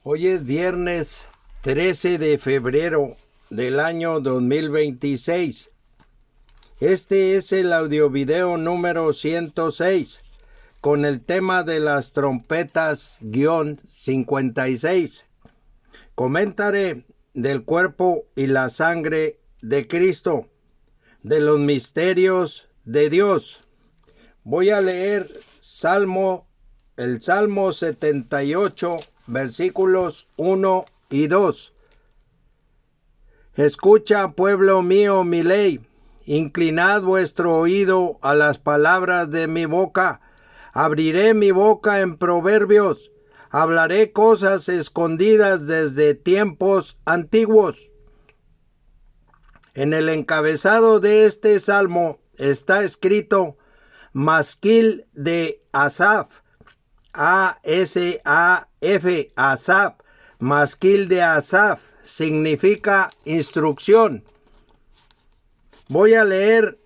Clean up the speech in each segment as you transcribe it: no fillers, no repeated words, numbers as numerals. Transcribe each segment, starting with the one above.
Hoy es viernes 13 de febrero del año 2026. Este es el audiovideo número 106 con el tema de las trompetas-56. Comentaré del cuerpo y la sangre de Cristo, de los misterios de Dios. Voy a leer el Salmo 78, versículos 1 y 2. Escucha, pueblo mío, mi ley. Inclinad vuestro oído a las palabras de mi boca. Abriré mi boca en proverbios. Hablaré cosas escondidas desde tiempos antiguos. En el encabezado de este salmo está escrito Masquil de Asaf. A-S-A-F, Asaf, masquil de Asaf, significa instrucción. Voy a leer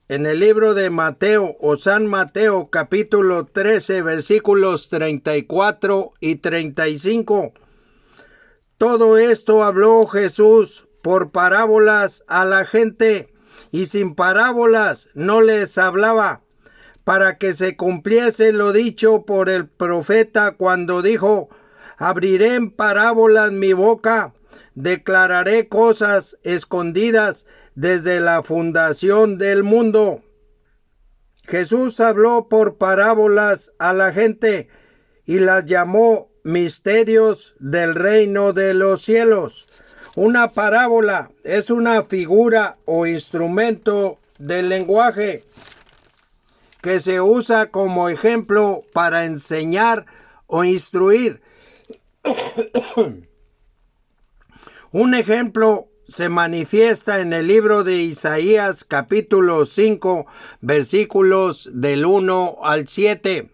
en el libro de Mateo o San Mateo, capítulo 13, versículos 34 y 35. Todo esto habló Jesús por parábolas a la gente, y sin parábolas no les hablaba, para que se cumpliese lo dicho por el profeta cuando dijo: abriré en parábolas mi boca, declararé cosas escondidas desde la fundación del mundo. Jesús habló por parábolas a la gente y las llamó misterios del reino de los cielos. Una parábola es una figura o instrumento del lenguaje que se usa como ejemplo para enseñar o instruir. Un ejemplo se manifiesta en el libro de Isaías, capítulo 5, versículos del 1 al 7.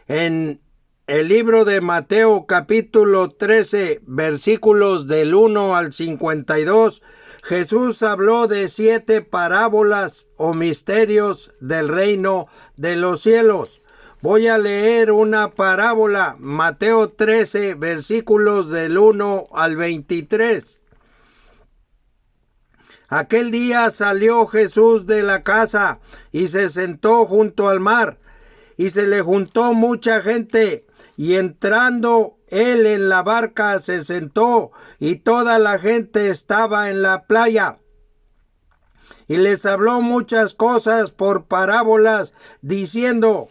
En el libro de Mateo, capítulo 13, versículos del 1 al 52, Jesús habló de 7 parábolas o misterios del reino de los cielos. Voy a leer una parábola, Mateo 13, versículos del 1 al 23. Aquel día salió Jesús de la casa y se sentó junto al mar, y se le juntó mucha gente, y entrando él en la barca se sentó, y toda la gente estaba en la playa. Y les habló muchas cosas por parábolas, diciendo: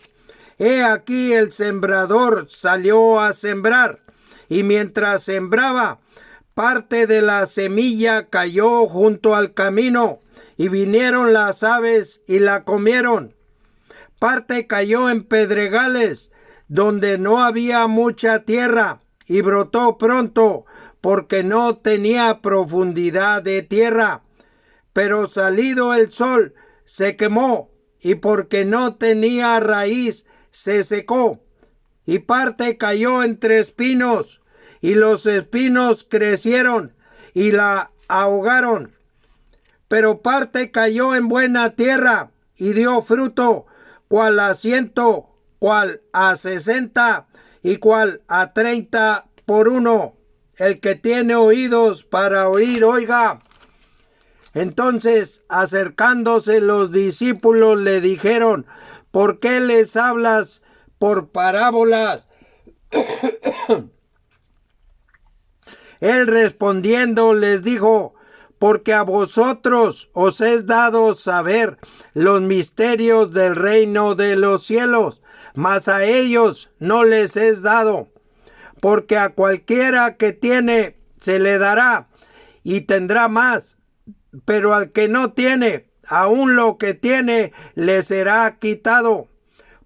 He aquí el sembrador salió a sembrar, y mientras sembraba, parte de la semilla cayó junto al camino, y vinieron las aves y la comieron. Parte cayó en pedregales, donde no había mucha tierra, y brotó pronto, porque no tenía profundidad de tierra. Pero salido el sol, se quemó, y porque no tenía raíz, se secó. Y parte cayó entre espinos, y los espinos crecieron, y la ahogaron. Pero parte cayó en buena tierra, y dio fruto, cual a 100, cual a 60, y cual a 30 por uno. El que tiene oídos para oír, oiga. Entonces, acercándose los discípulos, le dijeron: ¿por qué les hablas por parábolas? Él respondiendo les dijo: porque a vosotros os es dado saber los misterios del reino de los cielos, mas a ellos no les es dado. Porque a cualquiera que tiene se le dará y tendrá más, pero al que no tiene, aun lo que tiene le será quitado.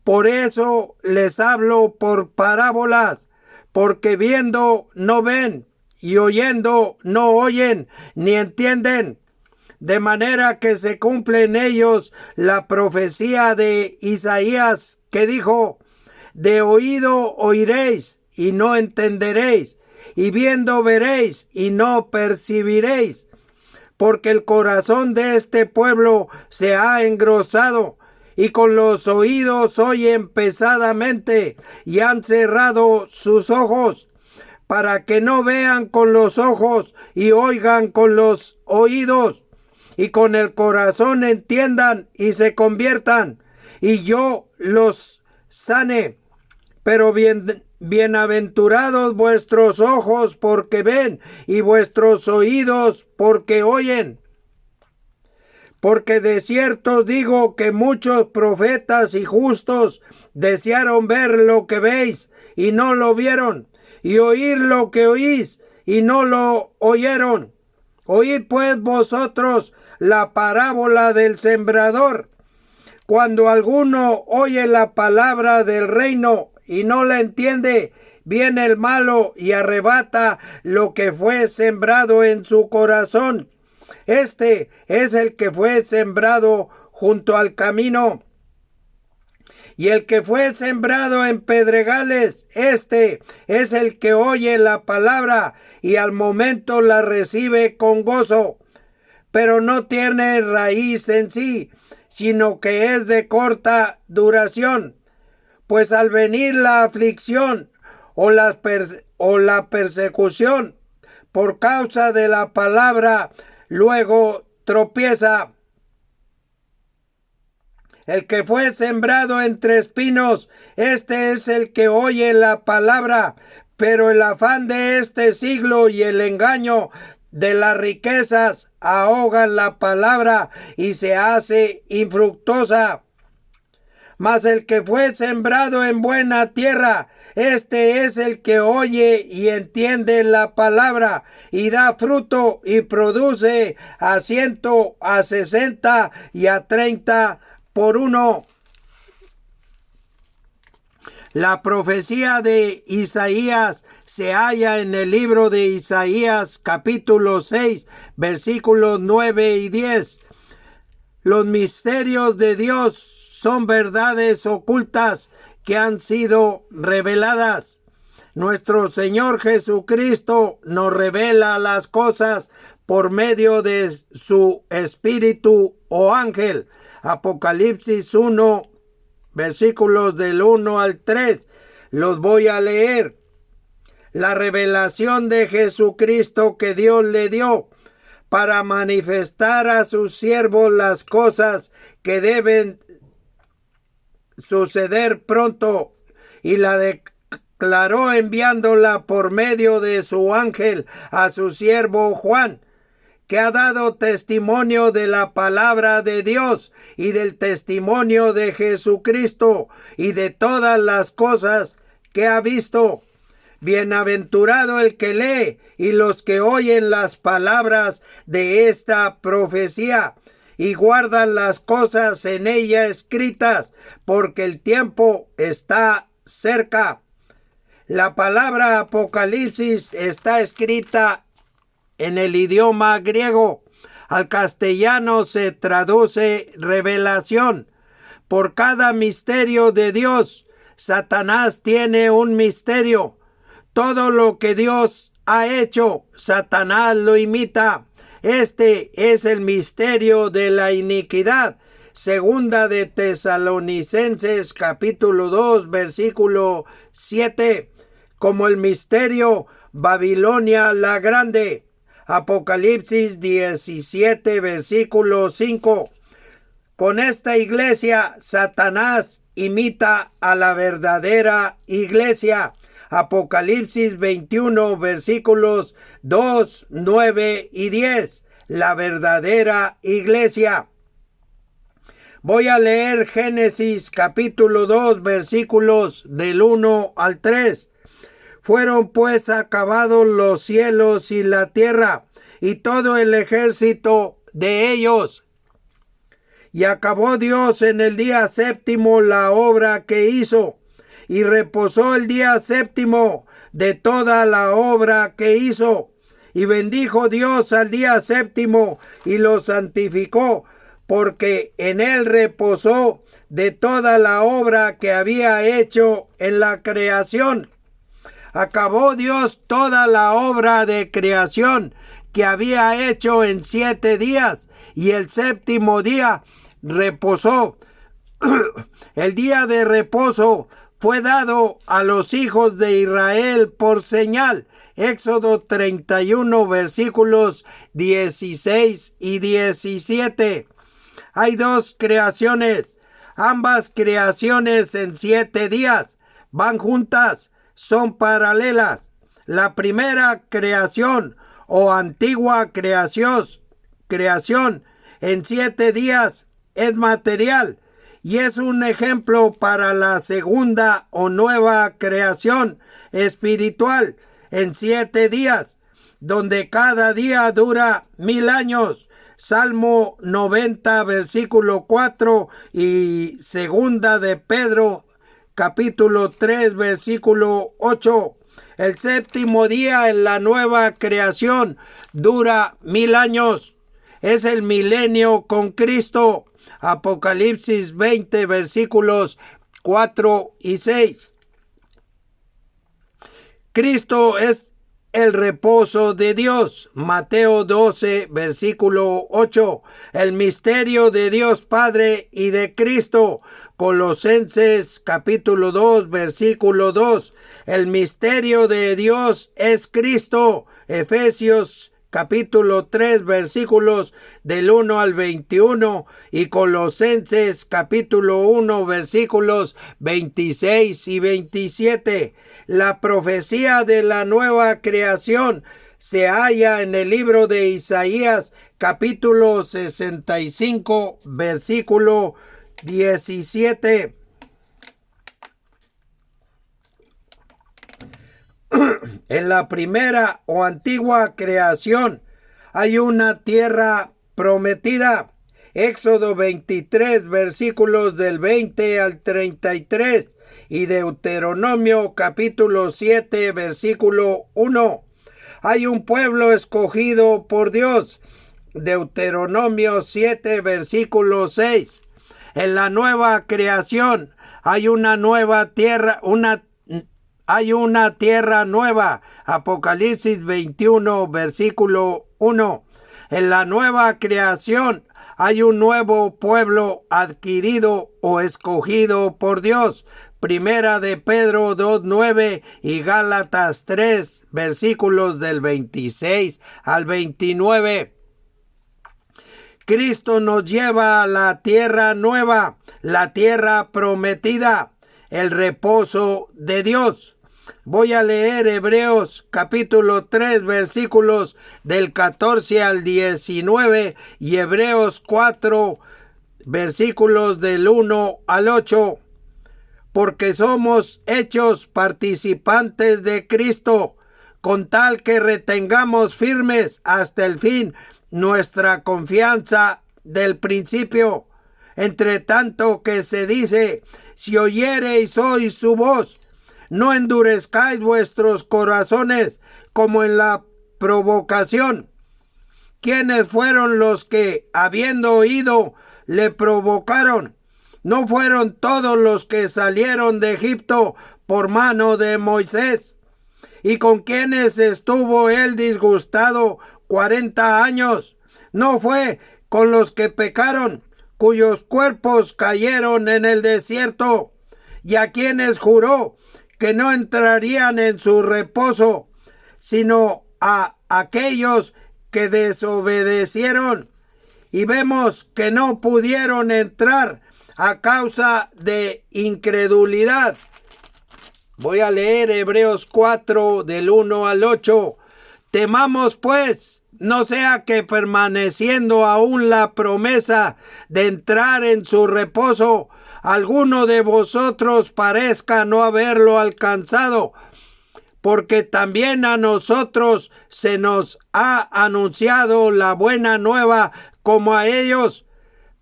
Por eso les hablo por parábolas, porque viendo no ven, y oyendo no oyen, ni entienden. De manera que se cumple en ellos la profecía de Isaías, que dijo: de oído oiréis, y no entenderéis, y viendo veréis, y no percibiréis. Porque el corazón de este pueblo se ha engrosado, y con los oídos oyen pesadamente, y han cerrado sus ojos, para que no vean con los ojos y oigan con los oídos, y con el corazón entiendan y se conviertan, y yo los sane. Pero bienaventurados vuestros ojos porque ven, y vuestros oídos porque oyen. Porque de cierto digo que muchos profetas y justos desearon ver lo que veis y no lo vieron, y oír lo que oís y no lo oyeron. Oíd pues vosotros la parábola del sembrador. Cuando alguno oye la palabra del reino y no la entiende, viene el malo y arrebata lo que fue sembrado en su corazón. Este es el que fue sembrado junto al camino. Y el que fue sembrado en pedregales, este es el que oye la palabra y al momento la recibe con gozo, pero no tiene raíz en sí, sino que es de corta duración. Pues al venir la aflicción o la persecución por causa de la palabra, luego tropieza. El que fue sembrado entre espinos, este es el que oye la palabra, pero el afán de este siglo y el engaño de las riquezas ahogan la palabra y se hace infructuosa. Mas el que fue sembrado en buena tierra, este es el que oye y entiende la palabra y da fruto y produce a 100, a 60 y a 30 por uno. La profecía de Isaías se halla en el libro de Isaías capítulo 6, versículos 9 y 10. Los misterios de Dios son verdades ocultas que han sido reveladas. Nuestro Señor Jesucristo nos revela las cosas por medio de su Espíritu o ángel. Apocalipsis 1, versículos del 1 al 3. Los voy a leer. La revelación de Jesucristo que Dios le dio para manifestar a sus siervos las cosas que deben suceder pronto, y la declaró enviándola por medio de su ángel a su siervo Juan, que ha dado testimonio de la palabra de Dios y del testimonio de Jesucristo y de todas las cosas que ha visto. Bienaventurado el que lee y los que oyen las palabras de esta profecía y guardan las cosas en ella escritas, porque el tiempo está cerca. La palabra Apocalipsis está escrita en el idioma griego. Al castellano se traduce revelación. Por cada misterio de Dios, Satanás tiene un misterio. Todo lo que Dios ha hecho, Satanás lo imita. Este es el misterio de la iniquidad. Segunda de Tesalonicenses capítulo 2 versículo 7. Como el misterio Babilonia la Grande. Apocalipsis 17 versículo 5. Con esta iglesia Satanás imita a la verdadera iglesia. Apocalipsis 21 versículos 2, 9 y 10. La verdadera iglesia. Voy a leer Génesis capítulo 2 versículos del 1 al 3. Fueron pues acabados los cielos y la tierra y todo el ejército de ellos. Y acabó Dios en el día séptimo la obra que hizo. Y reposó el día séptimo de toda la obra que hizo. Y bendijo Dios al día séptimo y lo santificó, porque en él reposó de toda la obra que había hecho en la creación. Acabó Dios toda la obra de creación que había hecho en 7 días, y el séptimo día reposó. El día de reposo fue dado a los hijos de Israel por señal. Éxodo 31, versículos 16 y 17. Hay dos creaciones, ambas creaciones en 7 días, van juntas, son paralelas. La primera creación o antigua creación en 7 días es material y es un ejemplo para la segunda o nueva creación espiritual en 7 días, donde cada día dura 1000 años. Salmo 90, versículo 4 y segunda de Pedro, capítulo 3, versículo 8. El séptimo día en la nueva creación dura 1000 años. Es el milenio con Cristo. Apocalipsis 20, versículos 4 y 6. Cristo es el reposo de Dios. Mateo 12, versículo 8. El misterio de Dios Padre y de Cristo. Colosenses capítulo 2, versículo 2. El misterio de Dios es Cristo. Efesios capítulo 3, versículos del 1 al 21 y Colosenses capítulo 1, versículos 26 y 27. La profecía de la nueva creación se halla en el libro de Isaías capítulo 65, versículo 17. En la primera o antigua creación hay una tierra prometida. Éxodo 23, versículos del 20 al 33 y Deuteronomio capítulo 7, versículo 1. Hay un pueblo escogido por Dios. Deuteronomio 7, versículo 6. En la nueva creación hay una nueva tierra, hay una tierra nueva. Apocalipsis 21, versículo 1. En la nueva creación hay un nuevo pueblo adquirido o escogido por Dios. Primera de Pedro 2:9 y Gálatas 3, versículos del 26 al 29. Cristo nos lleva a la tierra nueva, la tierra prometida, el reposo de Dios. Voy a leer Hebreos capítulo 3, versículos del 14 al 19 y Hebreos 4, versículos del 1 al 8. Porque somos hechos participantes de Cristo, con tal que retengamos firmes hasta el fin nuestra confianza del principio. Entre tanto que se dice, si oyereis hoy su voz, no endurezcáis vuestros corazones como en la provocación. ¿Quiénes fueron los que, habiendo oído, le provocaron? ¿No fueron todos los que salieron de Egipto por mano de Moisés? ¿Y con quienes estuvo él disgustado 40 años? ¿No fue con los que pecaron, cuyos cuerpos cayeron en el desierto? ¿Y a quienes juró que no entrarían en su reposo, sino a aquellos que desobedecieron? Y vemos que no pudieron entrar a causa de incredulidad. Voy a leer Hebreos 4 del 1 al 8. Temamos pues, no sea que permaneciendo aún la promesa de entrar en su reposo, alguno de vosotros parezca no haberlo alcanzado, porque también a nosotros se nos ha anunciado la buena nueva como a ellos,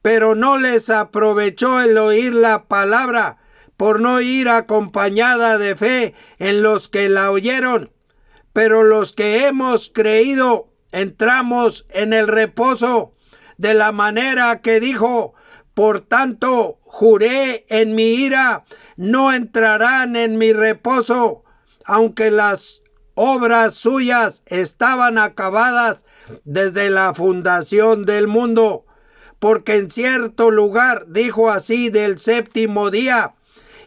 pero no les aprovechó el oír la palabra, por no ir acompañada de fe en los que la oyeron. Pero los que hemos creído entramos en el reposo, de la manera que dijo, por tanto juré en mi ira, no entrarán en mi reposo, aunque las obras suyas estaban acabadas desde la fundación del mundo. porque en cierto lugar dijo así del séptimo día,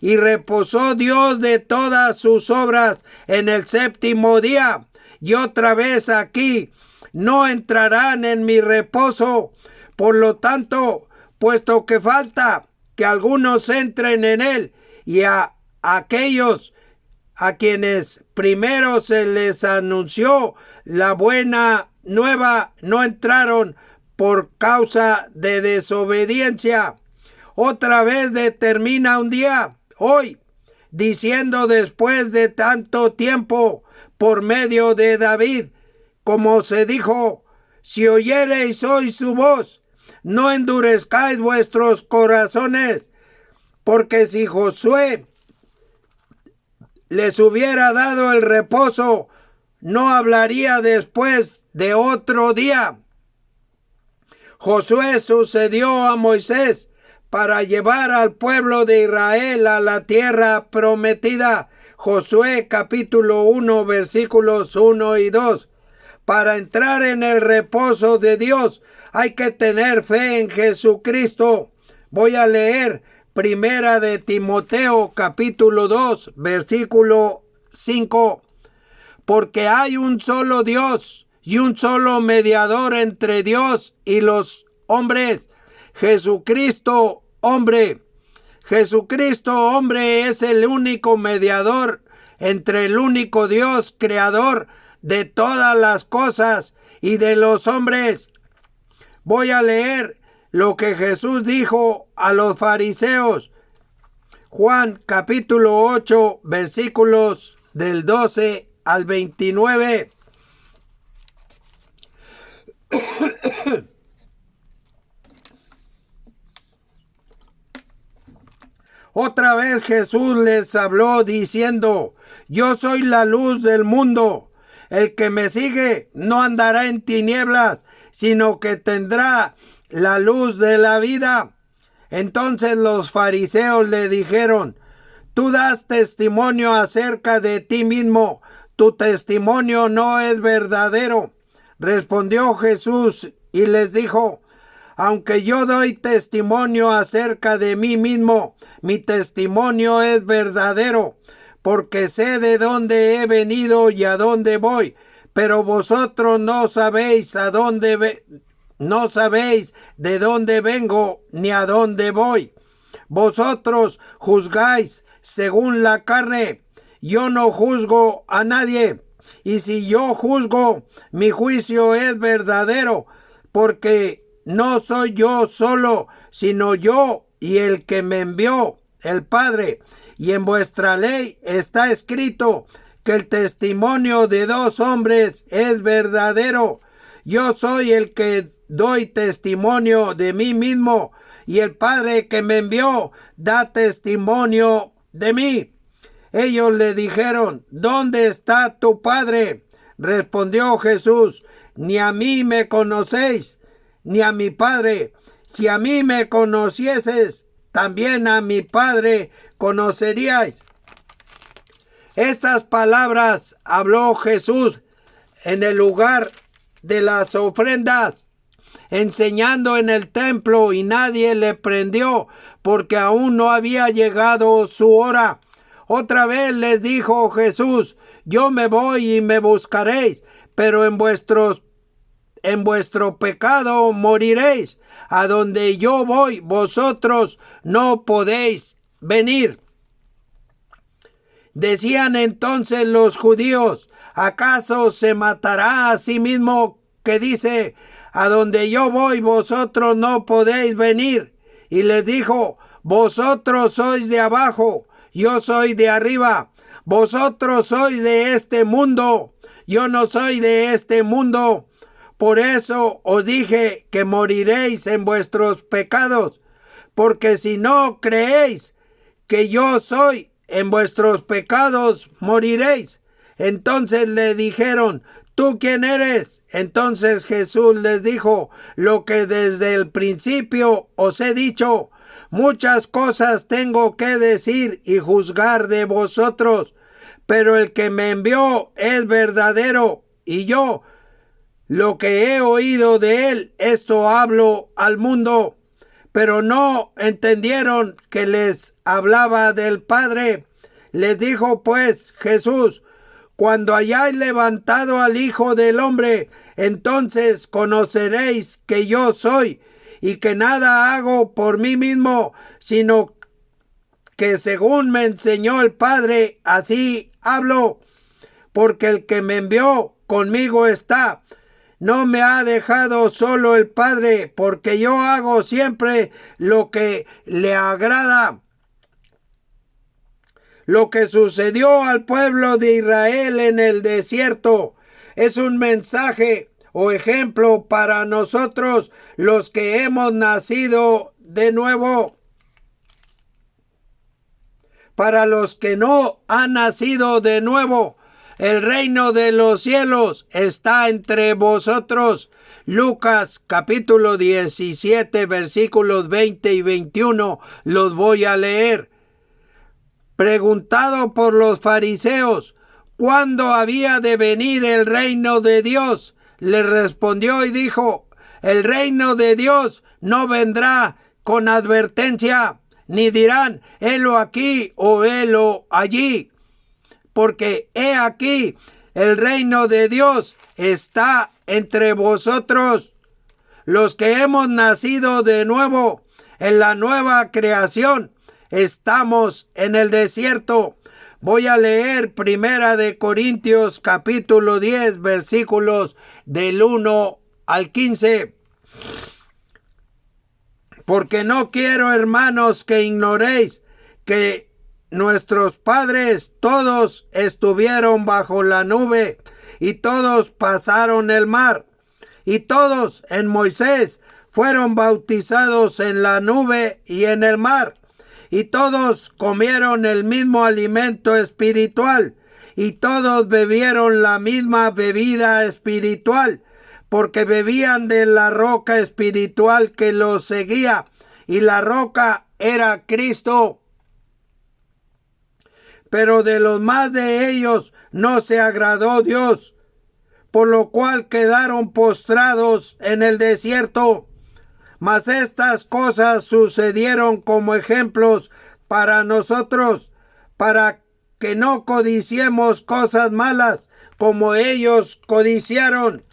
y reposó Dios de todas sus obras en el séptimo día. Y otra vez aquí, no entrarán en mi reposo. Por lo tanto, puesto que falta que algunos entren en él, y a aquellos a quienes primero se les anunció la buena nueva no entraron por causa de desobediencia. Otra vez determina un día, hoy, diciendo después de tanto tiempo, por medio de David, como se dijo, si oyereis hoy su voz, no endurezcáis vuestros corazones, porque si Josué les hubiera dado el reposo, no hablaría después de otro día. Josué sucedió a Moisés para llevar al pueblo de Israel a la tierra prometida. Josué capítulo 1 versículos 1 y 2. Para entrar en el reposo de Dios hay que tener fe en Jesucristo. Voy a leer Primera de Timoteo capítulo 2 versículo 5. Porque hay un solo Dios y un solo mediador entre Dios y los hombres, Jesucristo hombre. Jesucristo hombre es el único mediador entre el único Dios creador de todas las cosas y de los hombres. Voy a leer lo que Jesús dijo a los fariseos. Juan capítulo 8 versículos del 12 al 29. Otra vez Jesús les habló diciendo, yo soy la luz del mundo. El que me sigue no andará en tinieblas, sino que tendrá la luz de la vida. Entonces los fariseos le dijeron, tú das testimonio acerca de ti mismo, tu testimonio no es verdadero. Respondió Jesús y les dijo, aunque yo doy testimonio acerca de mí mismo, mi testimonio es verdadero, porque sé de dónde he venido y a dónde voy, pero vosotros no sabéis no sabéis de dónde vengo ni a dónde voy. Vosotros juzgáis según la carne, yo no juzgo a nadie, y si yo juzgo, mi juicio es verdadero, porque no soy yo solo, sino yo y el que me envió, el Padre. Y en vuestra ley está escrito que el testimonio de dos hombres es verdadero. Yo soy el que doy testimonio de mí mismo, y el Padre que me envió da testimonio de mí. Ellos le dijeron, ¿dónde está tu Padre? Respondió Jesús, ni a mí me conocéis, ni a mi Padre. Si a mí me conocieses, también a mi Padre conoceríais. Estas palabras habló Jesús en el lugar de las ofrendas, enseñando en el templo, y nadie le prendió, porque aún no había llegado su hora. Otra vez les dijo Jesús, yo me voy y me buscaréis, pero en vuestro pecado moriréis. A donde yo voy, vosotros no podéis venir. Decían entonces los judíos, ¿acaso se matará a sí mismo que dice, a donde yo voy, vosotros no podéis venir? Y les dijo, vosotros sois de abajo, yo soy de arriba. Vosotros sois de este mundo, yo no soy de este mundo. Por eso os dije que moriréis en vuestros pecados, porque si no creéis que yo soy, en vuestros pecados moriréis. Entonces le dijeron, ¿tú quién eres? Entonces Jesús les dijo, lo que desde el principio os he dicho, muchas cosas tengo que decir y juzgar de vosotros, pero el que me envió es verdadero, y yo lo que he oído de él, esto hablo al mundo. Pero no entendieron que les hablaba del Padre. Les dijo pues Jesús: cuando hayáis levantado al Hijo del Hombre, entonces conoceréis que yo soy, y que nada hago por mí mismo, sino que según me enseñó el Padre, así hablo. Porque el que me envió conmigo está. No me ha dejado solo el Padre, porque yo hago siempre lo que le agrada. Lo que sucedió al pueblo de Israel en el desierto es un mensaje o ejemplo para nosotros, los que hemos nacido de nuevo. Para los que no han nacido de nuevo, el reino de los cielos está entre vosotros. Lucas capítulo 17 versículos 20 y 21 los voy a leer. Preguntado por los fariseos cuándo había de venir el reino de Dios, le respondió y dijo: el reino de Dios no vendrá con advertencia, ni dirán helo aquí o helo allí, porque he aquí el reino de Dios está entre vosotros. Los que hemos nacido de nuevo en la nueva creación, estamos en el desierto. Voy a leer Primera de Corintios capítulo 10 versículos del 1 al 15. Porque no quiero, hermanos, que ignoréis que nuestros padres todos estuvieron bajo la nube, y todos pasaron el mar, y todos en Moisés fueron bautizados en la nube y en el mar, y todos comieron el mismo alimento espiritual, y todos bebieron la misma bebida espiritual, porque bebían de la roca espiritual que los seguía, y la roca era Cristo. Pero de los más de ellos no se agradó Dios, por lo cual quedaron postrados en el desierto. Mas estas cosas sucedieron como ejemplos para nosotros, para que no codiciemos cosas malas como ellos codiciaron.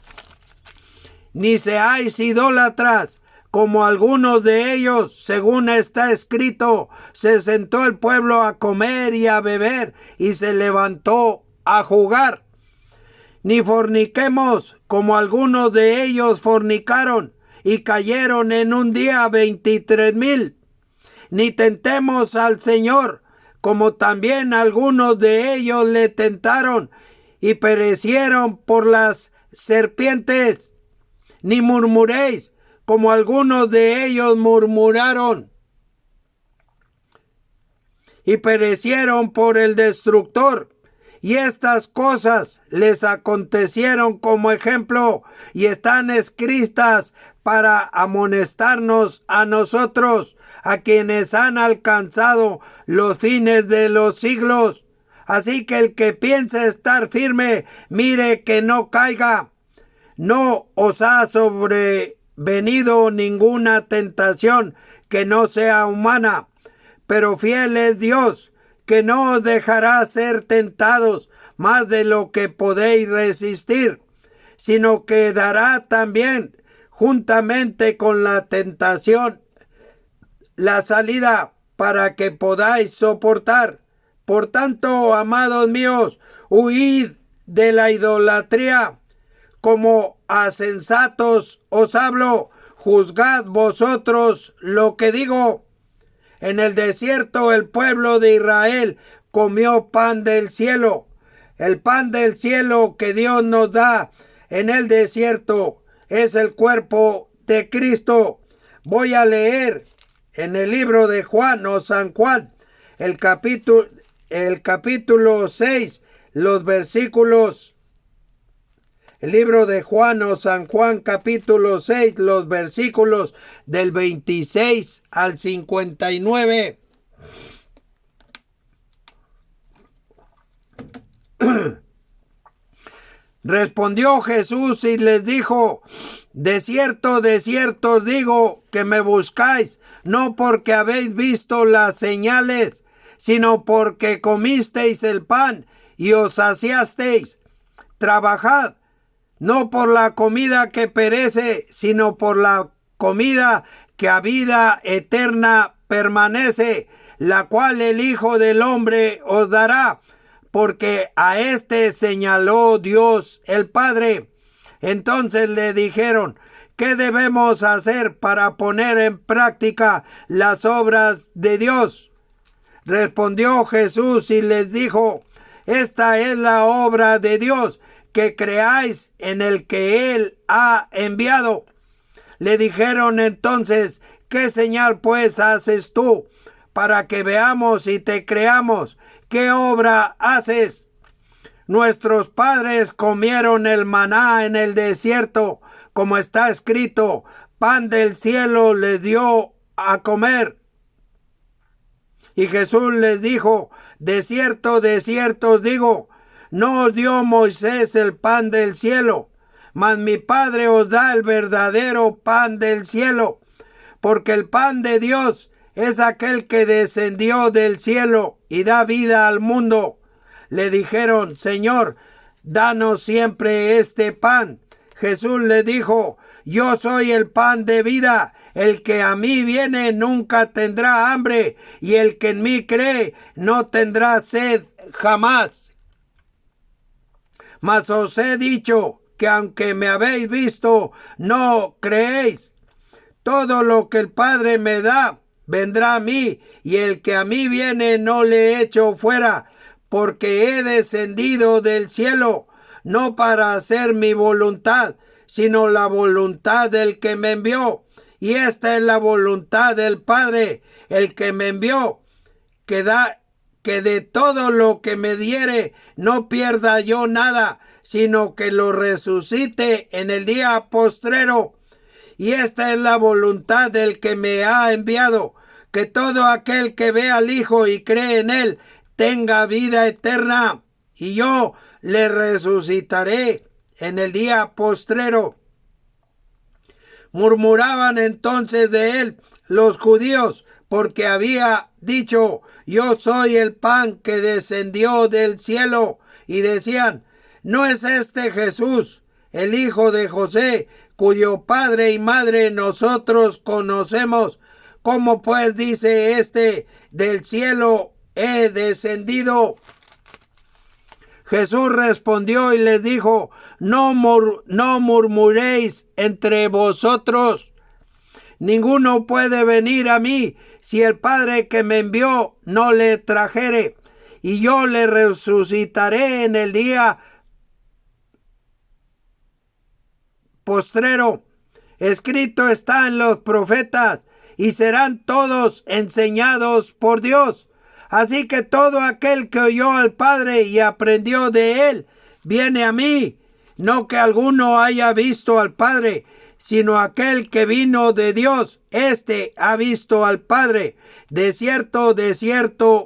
Ni seáis idólatras, como algunos de ellos, según está escrito: se sentó el pueblo a comer y a beber, y se levantó a jugar. Ni forniquemos, como algunos de ellos fornicaron, y cayeron en un día 23,000. Ni tentemos al Señor, como también algunos de ellos le tentaron, y perecieron por las serpientes. Ni murmuréis, como algunos de ellos murmuraron, y perecieron por el destructor. Y estas cosas les acontecieron como ejemplo, y están escritas para amonestarnos a nosotros, a quienes han alcanzado los fines de los siglos. Así que el que piense estar firme, mire que no caiga. No os ha sobrevenido ninguna tentación que no sea humana, pero fiel es Dios, que no os dejará ser tentados más de lo que podéis resistir, sino que dará también, juntamente con la tentación, la salida para que podáis soportar. Por tanto, amados míos, huid de la idolatría. Como a sensatos os hablo, juzgad vosotros lo que digo. En el desierto el pueblo de Israel comió pan del cielo. El pan del cielo que Dios nos da en el desierto es el cuerpo de Cristo. Voy a leer en el libro de Juan o San Juan, el capítulo 6, los versículos. El libro de Juan o San Juan capítulo 6, los versículos del 26 al 59. Respondió Jesús y les dijo: de cierto os digo que me buscáis, no porque habéis visto las señales, sino porque comisteis el pan y os saciasteis. Trabajad, no por la comida que perece, sino por la comida que a vida eterna permanece, la cual el Hijo del Hombre os dará, porque a éste señaló Dios el Padre. Entonces le dijeron: ¿qué debemos hacer para poner en práctica las obras de Dios? Respondió Jesús y les dijo: esta es la obra de Dios, que creáis en el que Él ha enviado. Le dijeron entonces: ¿qué señal pues haces tú para que veamos y te creamos? ¿Qué obra haces? Nuestros padres comieron el maná en el desierto, como está escrito: pan del cielo les dio a comer. Y Jesús les dijo: de cierto os digo, no os dio Moisés el pan del cielo, mas mi Padre os da el verdadero pan del cielo, porque el pan de Dios es aquel que descendió del cielo y da vida al mundo. Le dijeron: Señor, danos siempre este pan. Jesús le dijo: yo soy el pan de vida. El que a mí viene nunca tendrá hambre, y el que en mí cree no tendrá sed jamás. Mas os he dicho que aunque me habéis visto, no creéis. Todo lo que el Padre me da vendrá a mí, y el que a mí viene no le echo fuera, porque he descendido del cielo, no para hacer mi voluntad, sino la voluntad del que me envió. Y esta es la voluntad del Padre, el que me envió, que de todo lo que me diere no pierda yo nada, sino que lo resucite en el día postrero. Y esta es la voluntad del que me ha enviado, que todo aquel que ve al Hijo y cree en Él tenga vida eterna, y yo le resucitaré en el día postrero. Murmuraban entonces de él los judíos, porque había dicho: yo soy el pan que descendió del cielo. Y decían: ¿no es este Jesús, el hijo de José, cuyo padre y madre nosotros conocemos? ¿Cómo pues dice este: del cielo he descendido? Jesús respondió y les dijo: no murmuréis entre vosotros. Ninguno puede venir a mí si el Padre que me envió no le trajere, y yo le resucitaré en el día postrero. Escrito está en los profetas, y serán todos enseñados por Dios. Así que todo aquel que oyó al Padre y aprendió de él, viene a mí. No que alguno haya visto al Padre, sino aquel que vino de Dios, éste ha visto al Padre. De cierto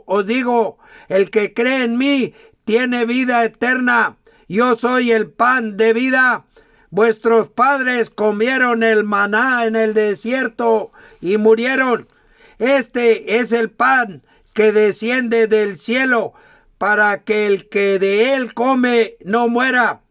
os digo, el que cree en mí tiene vida eterna. Yo soy el pan de vida. Vuestros padres comieron el maná en el desierto y murieron. Este es el pan que desciende del cielo, para que el que de él come no muera.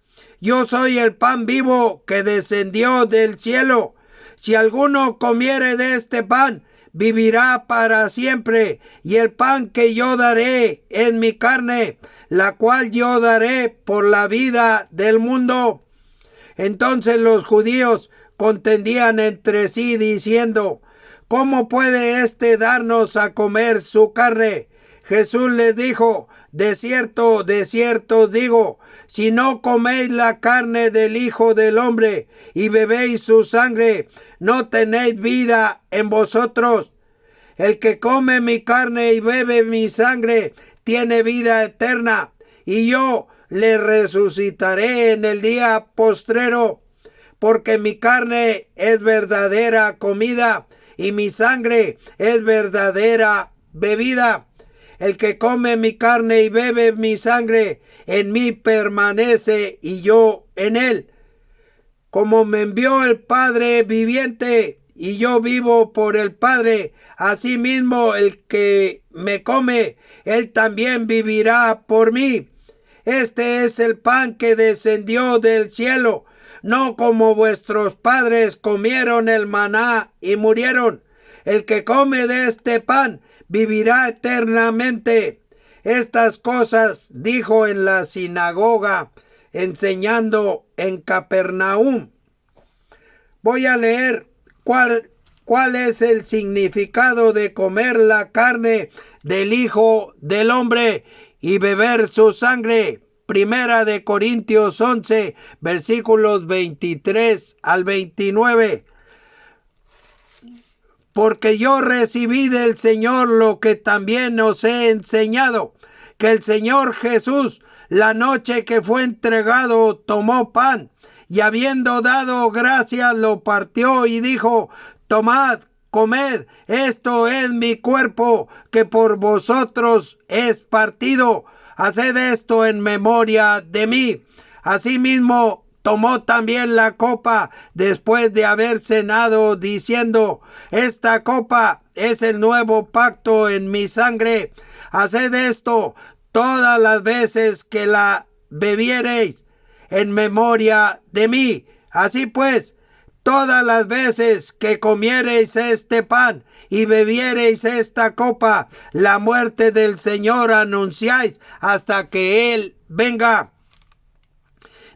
Yo soy el pan vivo que descendió del cielo. Si alguno comiere de este pan, vivirá para siempre. Y el pan que yo daré es mi carne, la cual yo daré por la vida del mundo. Entonces los judíos contendían entre sí, diciendo: ¿cómo puede éste darnos a comer su carne? Jesús les dijo: de cierto os digo, si no coméis la carne del Hijo del Hombre y bebéis su sangre, no tenéis vida en vosotros. El que come mi carne y bebe mi sangre tiene vida eterna, y yo le resucitaré en el día postrero, porque mi carne es verdadera comida y mi sangre es verdadera bebida. El que come mi carne y bebe mi sangre, en mí permanece y yo en él. Como me envió el Padre viviente y yo vivo por el Padre, asimismo el que me come, él también vivirá por mí. Este es el pan que descendió del cielo, no como vuestros padres comieron el maná y murieron. El que come de este pan vivirá eternamente. Estas cosas dijo en la sinagoga, enseñando en Capernaum. Voy a leer cuál es el significado de comer la carne del Hijo del Hombre y beber su sangre. Primera de Corintios 11, versículos 23 al 29. Porque yo recibí del Señor lo que también os he enseñado, que el Señor Jesús, la noche que fue entregado, tomó pan, y habiendo dado gracias, lo partió y dijo: tomad, comed, esto es mi cuerpo, que por vosotros es partido. Haced esto en memoria de mí. Asimismo, tomó también la copa después de haber cenado, diciendo: esta copa es el nuevo pacto en mi sangre. Haced esto todas las veces que la bebiereis, en memoria de mí. Así pues, todas las veces que comiereis este pan y bebiereis esta copa, la muerte del Señor anunciáis hasta que Él venga.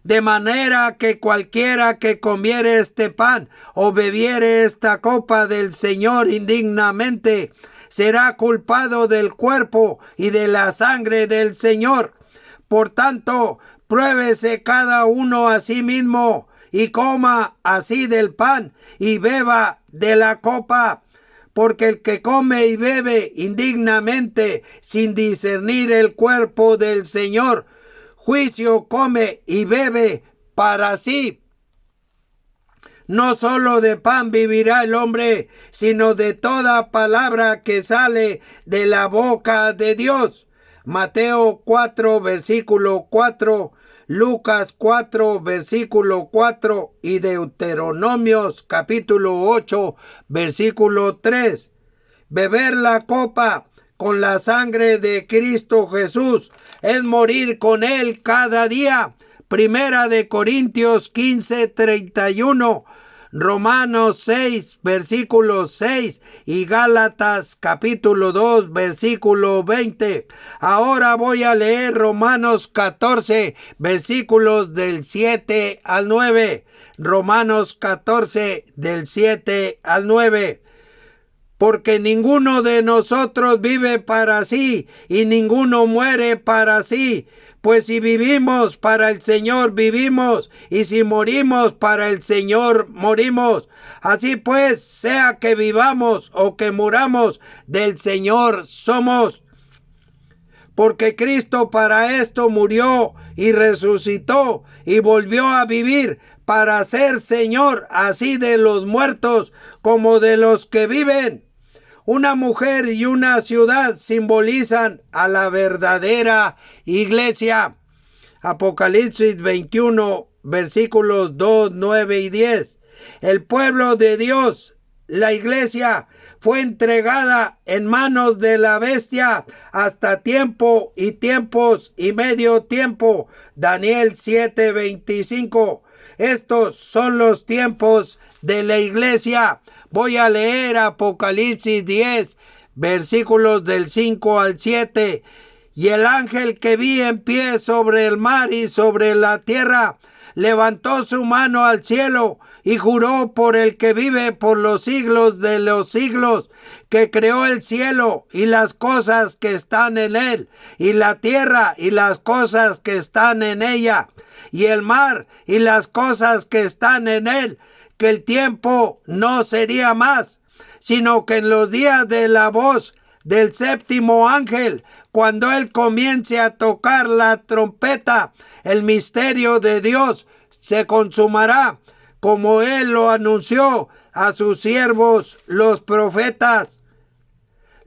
De manera que cualquiera que comiere este pan o bebiere esta copa del Señor indignamente, será culpado del cuerpo y de la sangre del Señor. Por tanto, pruébese cada uno a sí mismo y coma así del pan y beba de la copa. Porque el que come y bebe indignamente, sin discernir el cuerpo del Señor, juicio come y bebe para sí. No solo de pan vivirá el hombre, sino de toda palabra que sale de la boca de Dios. Mateo 4, versículo 4, Lucas 4, versículo 4 y Deuteronomios capítulo 8, versículo 3. Beber la copa con la sangre de Cristo Jesús es morir con Él cada día. Primera de Corintios 15, 31. Romanos 6, versículo 6 y Gálatas capítulo 2, versículo 20. Ahora voy a leer Romanos 14, versículos del 7 al 9. Romanos 14, del 7 al 9. Porque ninguno de nosotros vive para sí y ninguno muere para sí. Pues si vivimos, para el Señor vivimos, y si morimos, para el Señor morimos. Así pues, sea que vivamos o que muramos, del Señor somos. Porque Cristo para esto murió y resucitó y volvió a vivir, para ser Señor así de los muertos como de los que viven. Una mujer y una ciudad simbolizan a la verdadera iglesia. Apocalipsis 21, versículos 2, 9 y 10. El pueblo de Dios, la iglesia, fue entregada en manos de la bestia hasta tiempo y tiempos y medio tiempo. Daniel 7, 25. Estos son los tiempos de la iglesia. Voy a leer Apocalipsis 10, versículos del 5 al 7. Y el ángel que vi en pie sobre el mar y sobre la tierra, levantó su mano al cielo y juró por el que vive por los siglos de los siglos, que creó el cielo y las cosas que están en él, y la tierra y las cosas que están en ella, y el mar y las cosas que están en él, que el tiempo no sería más, sino que en los días de la voz del séptimo ángel, cuando él comience a tocar la trompeta, el misterio de Dios se consumará, como él lo anunció a sus siervos los profetas.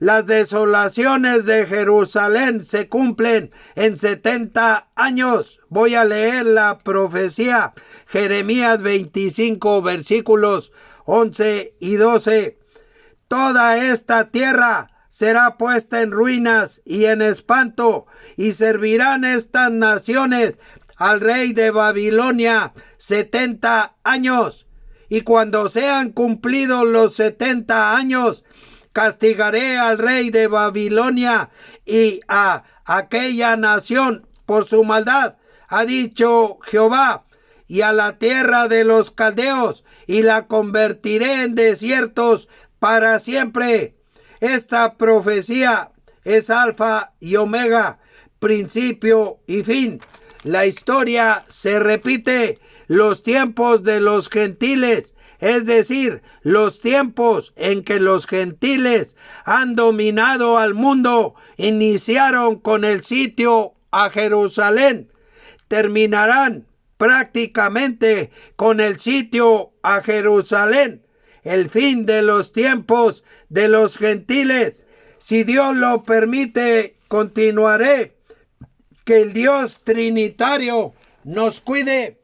Las desolaciones de Jerusalén se cumplen en 70 años. Voy a leer la profecía, Jeremías 25, versículos 11 y 12. Toda esta tierra será puesta en ruinas y en espanto, y servirán estas naciones al rey de Babilonia 70 años. Y cuando sean cumplidos los 70 años, castigaré al rey de Babilonia y a aquella nación por su maldad, ha dicho Jehová, y a la tierra de los caldeos, y la convertiré en desiertos para siempre. Esta profecía es alfa y omega, principio y fin. La historia se repite. Los tiempos de los gentiles, es decir, los tiempos en que los gentiles han dominado al mundo, iniciaron con el sitio a Jerusalén. Terminarán prácticamente con el sitio a Jerusalén. El fin de los tiempos de los gentiles. Si Dios lo permite, continuaré. Que el Dios Trinitario nos cuide.